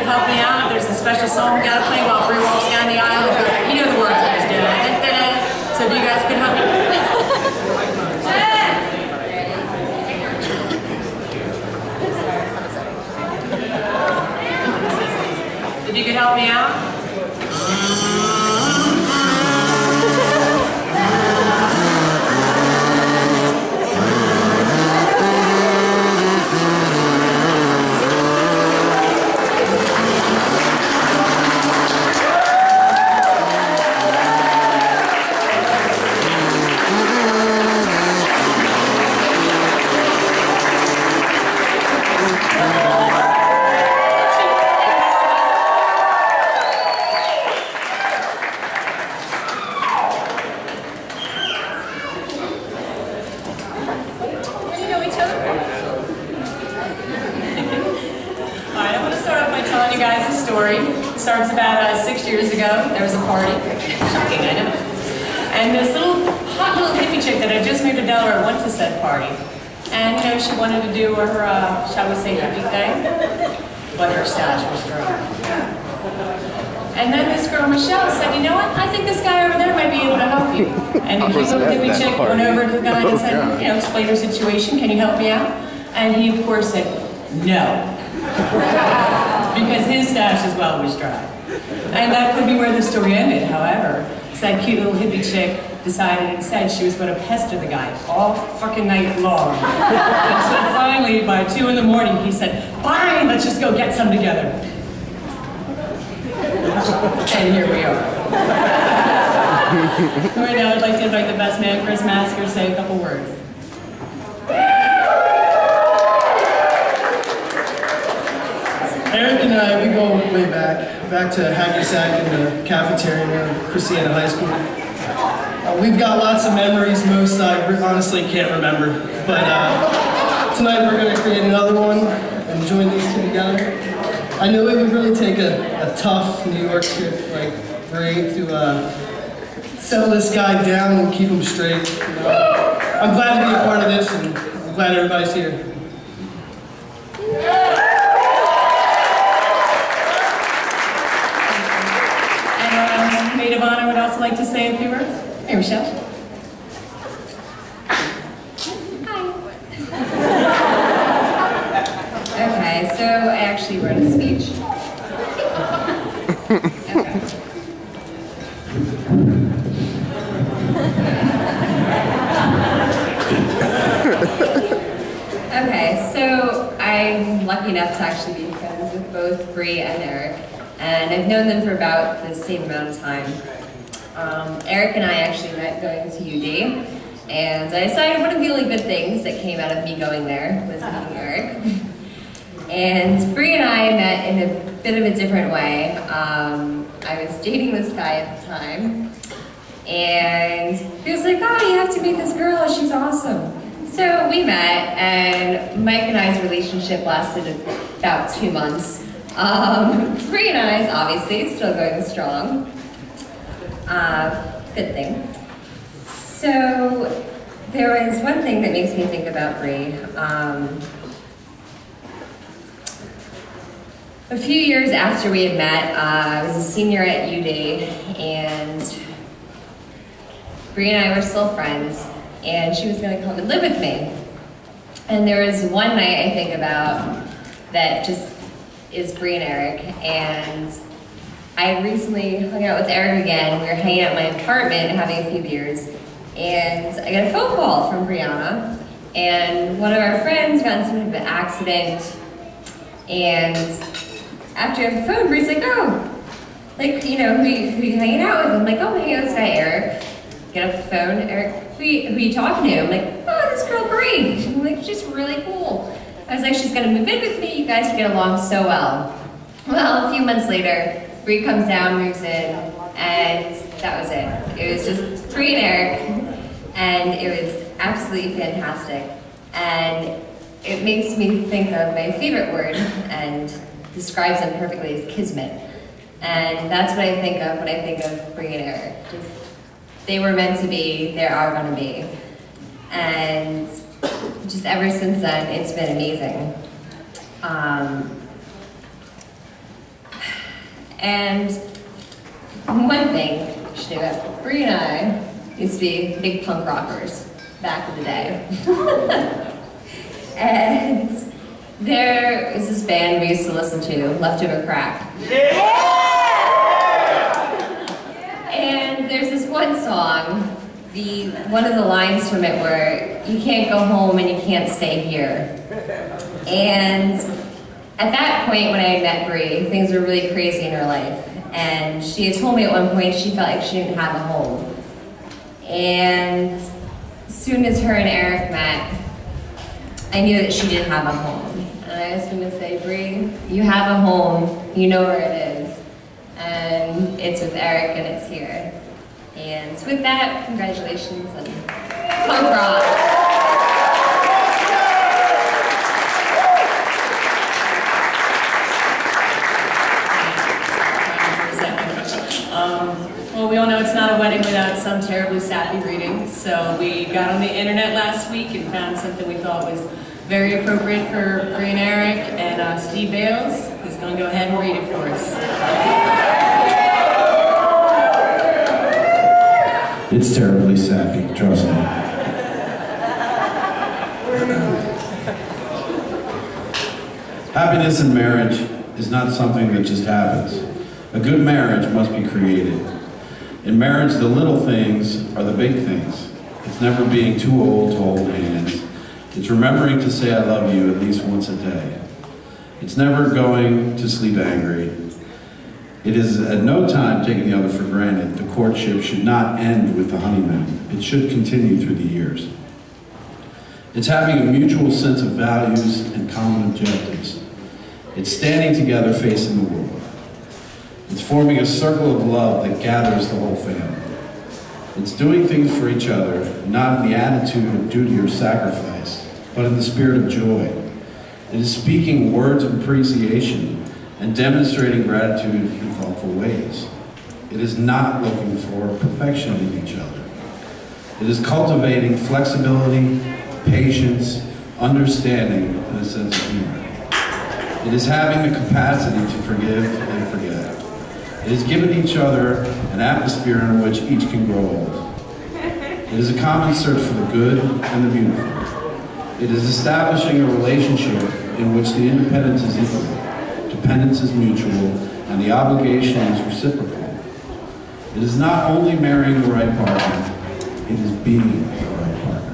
help me out, there's a special song we gotta play while Brie walks down the aisle. You know the words of this, so if you guys could help me. If you could help me out. Starts about 6 years ago. There was a party. Shocking, I know. And this hot little hippie chick that I just moved to Delaware went to said party. And you know, she wanted to do her, shall we say, hippie thing, but her stash was dry. And then this girl, Michelle, said, you know what, I think this guy over there might be able to help you. And the little hippie chick went over to the guy and said, you know, explain her situation, can you help me out? And he, of course, said, no. Because his stash as well was dry. And that could be where the story ended, however. So that cute little hippie chick decided instead she was going to pester the guy all fucking night long. And so finally, by 2 in the morning, he said, fine, let's just go get some together. And here we are. Right now, I'd like to invite the best man, Chris Masker, to say a couple words. Eric and I, we go way back to Hackensack in the cafeteria of Christiana High School. We've got lots of memories, most I honestly can't remember. But tonight we're going to create another one and join these two together. I know it would really take a tough New York chick like Brie to settle this guy down and keep him straight. I'm glad to be a part of this, and I'm glad everybody's here. Maid of honor would also like to say a few words. Hey, Michelle. Hi. Okay, so I actually wrote a speech. Okay, so I'm lucky enough to actually be friends with both Brie and Eric. And I've known them for about the same amount of time. Eric and I actually met going to UD, and I decided one of the only good things that came out of me going there was meeting Eric. And Brie and I met in a bit of a different way. I was dating this guy at the time, and he was like, oh, you have to meet this girl, she's awesome. So we met, and Mike and I's relationship lasted about 2 months. Brie and I is obviously still going strong. Good thing. So there was one thing that makes me think about Brie. A few years after we had met, I was a senior at UD, and Brie and I were still friends, and she was going to come and live with me. And there was one night I think about that just is Brie and Eric, and I recently hung out with Eric again. We were hanging out in my apartment having a few beers, and I got a phone call from Brianna, and one of our friends got into an accident, and after I got the phone, Brie's like, oh, like, you know, who you hanging out with? I'm like, oh, I'm hanging out with this guy, Eric. Get off the phone, Eric, who you talking to? I'm like, oh, this girl Brie. I'm like, she's really cool. I was like, she's gonna move in with me, you guys get along so well. Well, a few months later, Brie comes down, moves in, and that was it. It was just Brie and Eric, and it was absolutely fantastic. And it makes me think of my favorite word, and describes them perfectly, is kismet. And that's what I think of when I think of Brie and Eric. Just, they were meant to be, they are gonna be. And just ever since then, it's been amazing. And one thing you should know about Brie and I used to be big punk rockers back in the day. And there is this band we used to listen to, Leftover Crack. And there's this one song, one of the lines from it where you can't go home and you can't stay here. And at that point when I had met Brie, things were really crazy in her life. And she had told me at one point she felt like she didn't have a home. And as soon as her and Eric met, I knew that she didn't have a home. And I was going to say, Brie, you have a home, you know where it is. And it's with Eric and it's here. And with that, congratulations on punk rock. Well, we all know it's not a wedding without some terribly sappy reading, so we got on the internet last week and found something we thought was very appropriate for Brie and Eric, and Steve Bales is going to go ahead and read it for us. It's terribly sappy, trust me. Happiness in marriage is not something that just happens. A good marriage must be created. In marriage, the little things are the big things. It's never being too old to hold hands. It's remembering to say I love you at least once a day. It's never going to sleep angry. It is at no time taking the other for granted. The courtship should not end with the honeymoon. It should continue through the years. It's having a mutual sense of values and common objectives. It's standing together facing the world. It's forming a circle of love that gathers the whole family. It's doing things for each other, not in the attitude of duty or sacrifice, but in the spirit of joy. It is speaking words of appreciation and demonstrating gratitude in thoughtful ways. It is not looking for perfection in each other. It is cultivating flexibility, patience, understanding, and a sense of humor. It is having the capacity to forgive and forget. It is giving each other an atmosphere in which each can grow old. It is a common search for the good and the beautiful. It is establishing a relationship in which the independence is equal, dependence is mutual, and the obligation is reciprocal. It is not only marrying the right partner, it is being the right partner.